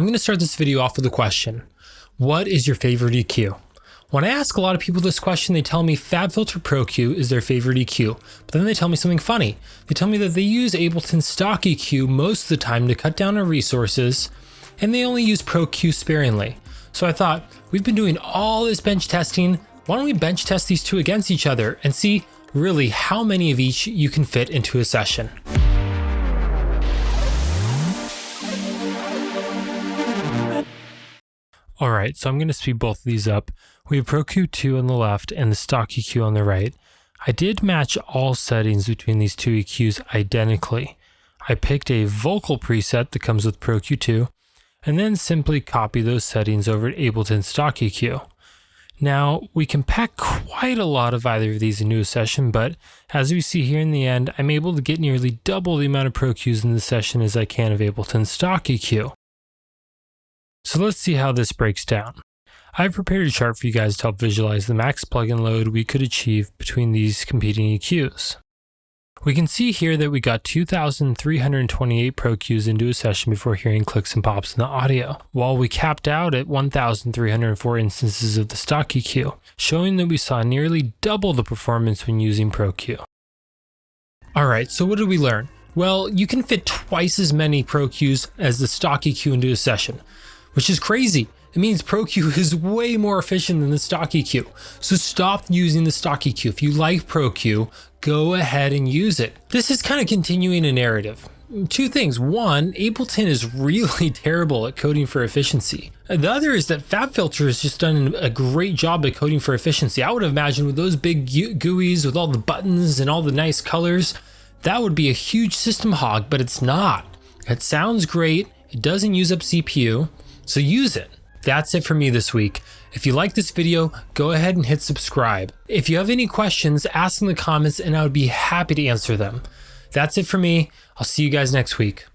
I'm going to start this video off with a question. What is your favorite EQ? When I ask a lot of people this question, they tell me Fabfilter Pro-Q is their favorite EQ, but then they tell me something funny. They tell me that they use Ableton stock EQ most of the time to cut down on resources, and they only use Pro-Q sparingly. So I thought, we've been doing all this bench testing, why don't we bench test these two against each other and see really how many of each you can fit into a session. Alright, so I'm going to speed both of these up. We have Pro-Q 2 on the left and the stock EQ on the right. I did match all settings between these two EQs identically. I picked a vocal preset that comes with Pro-Q 2, and then simply copy those settings over to Ableton stock EQ. Now, we can pack quite a lot of either of these into a session, but as we see here in the end, I'm able to get nearly double the amount of Pro-Qs in the session as I can of Ableton stock EQ. So let's see how this breaks down. I've prepared a chart for you guys to help visualize the max plugin load we could achieve between these competing EQs. We can see here that we got 2,328 Pro-Qs into a session before hearing clicks and pops in the audio, while we capped out at 1,304 instances of the stock EQ, showing that we saw nearly double the performance when using Pro-Q. Alright, so what did we learn? Well, you can fit twice as many Pro-Qs as the stock EQ into a session, which is crazy. It means Pro-Q is way more efficient than the stock EQ. So stop using the stock EQ. If you like Pro-Q, go ahead and use it. This is kind of continuing a narrative. Two things. One, Ableton is really terrible at coding for efficiency. The other is that Fabfilter has just done a great job at coding for efficiency. I would imagine with those big GUIs, with all the buttons and all the nice colors, that would be a huge system hog, but it's not. It sounds great. It doesn't use up CPU. So use it. That's it for me this week. If you like this video, go ahead and hit subscribe. If you have any questions, ask in the comments and I would be happy to answer them. That's it for me. I'll see you guys next week.